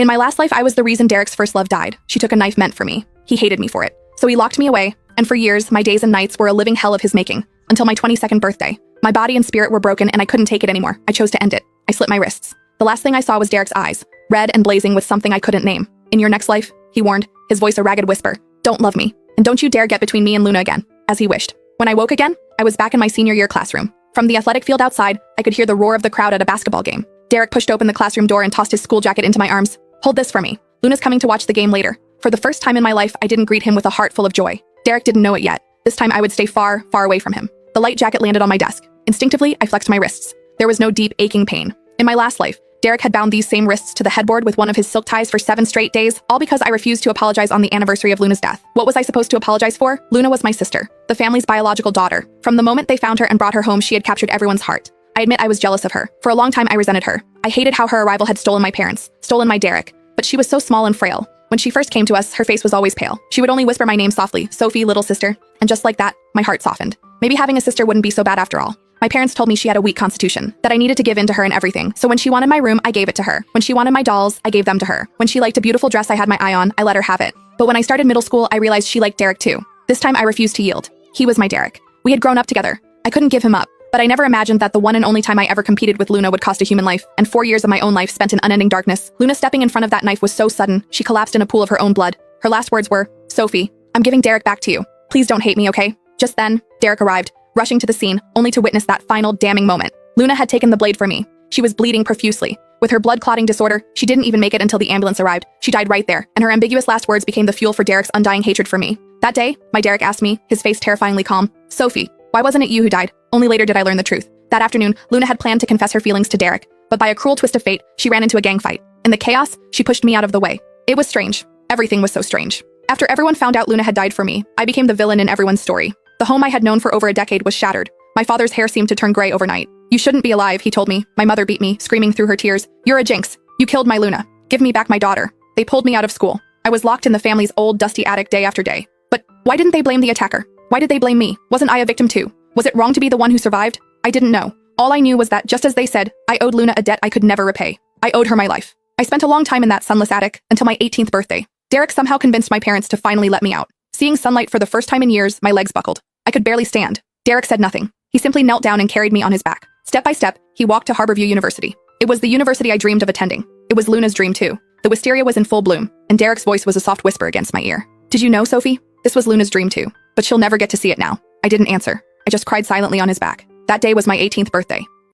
In my last life, I was the reason Derek's first love died. She took a knife meant for me. He hated me for it. So he locked me away, and for years, my days and nights were a living hell of his making, until my 22nd birthday. My body and spirit were broken, and I couldn't take it anymore. I chose to end it. I slit my wrists. The last thing I saw was Derek's eyes, red and blazing with something I couldn't name. In your next life, he warned, his voice a ragged whisper, don't love me, and don't you dare get between me and Luna again, as he wished. When I woke again, I was back in my senior year classroom. From the athletic field outside, I could hear the roar of the crowd at a basketball game. Derek pushed open the classroom door and tossed his school jacket into my arms. Hold this for me. Luna's coming to watch the game later. For the first time in my life, I didn't greet him with a heart full of joy. Derek didn't know it yet. This time I would stay far, far away from him. The light jacket landed on my desk. Instinctively, I flexed my wrists. There was no deep, aching pain. In my last life, Derek had bound these same wrists to the headboard with one of his silk ties for 7 straight days, all because I refused to apologize on the anniversary of Luna's death. What was I supposed to apologize for? Luna was my sister, the family's biological daughter. From the moment they found her and brought her home, she had captured everyone's heart. I admit I was jealous of her. For a long time, I resented her. I hated how her arrival had stolen my parents, stolen my Derek. But she was so small and frail. When she first came to us, her face was always pale. She would only whisper my name softly, Sophie, little sister. And just like that, my heart softened. Maybe having a sister wouldn't be so bad after all. My parents told me she had a weak constitution, that I needed to give in to her in everything. So when she wanted my room, I gave it to her. When she wanted my dolls, I gave them to her. When she liked a beautiful dress I had my eye on, I let her have it. But when I started middle school, I realized she liked Derek too. This time I refused to yield. He was my Derek. We had grown up together. I couldn't give him up. But I never imagined that the one and only time I ever competed with Luna would cost a human life, and 4 years of my own life spent in unending darkness. Luna stepping in front of that knife was so sudden, she collapsed in a pool of her own blood. Her last words were, Sophie, I'm giving Derek back to you. Please don't hate me, okay? Just then, Derek arrived, rushing to the scene, only to witness that final damning moment. Luna had taken the blade from me. She was bleeding profusely. With her blood clotting disorder, she didn't even make it until the ambulance arrived. She died right there, and her ambiguous last words became the fuel for Derek's undying hatred for me. That day, my Derek asked me, his face terrifyingly calm, Sophie, why wasn't it you who died? Only later did I learn the truth. That afternoon, Luna had planned to confess her feelings to Derek, but by a cruel twist of fate, she ran into a gang fight. In the chaos, she pushed me out of the way. It was strange. Everything was so strange. After everyone found out Luna had died for me, I became the villain in everyone's story. The home I had known for over a decade was shattered. My father's hair seemed to turn gray overnight. You shouldn't be alive, he told me. My mother beat me, screaming through her tears. You're a jinx. You killed my Luna. Give me back my daughter. They pulled me out of school. I was locked in the family's old, dusty attic day after day. But why didn't they blame the attacker? Why did they blame me? Wasn't I a victim too? Was it wrong to be the one who survived? I didn't know. All I knew was that, just as they said, I owed Luna a debt I could never repay. I owed her my life. I spent a long time in that sunless attic, until my 18th birthday. Derek somehow convinced my parents to finally let me out. Seeing sunlight for the first time in years, my legs buckled. I could barely stand. Derek said nothing. He simply knelt down and carried me on his back. Step by step, he walked to Harborview University. It was the university I dreamed of attending. It was Luna's dream too. The wisteria was in full bloom, and Derek's voice was a soft whisper against my ear. Did you know, Sophie? This was Luna's dream too. But she'll never get to see it now. I didn't answer. I just cried silently on his back. That day was my 18th birthday.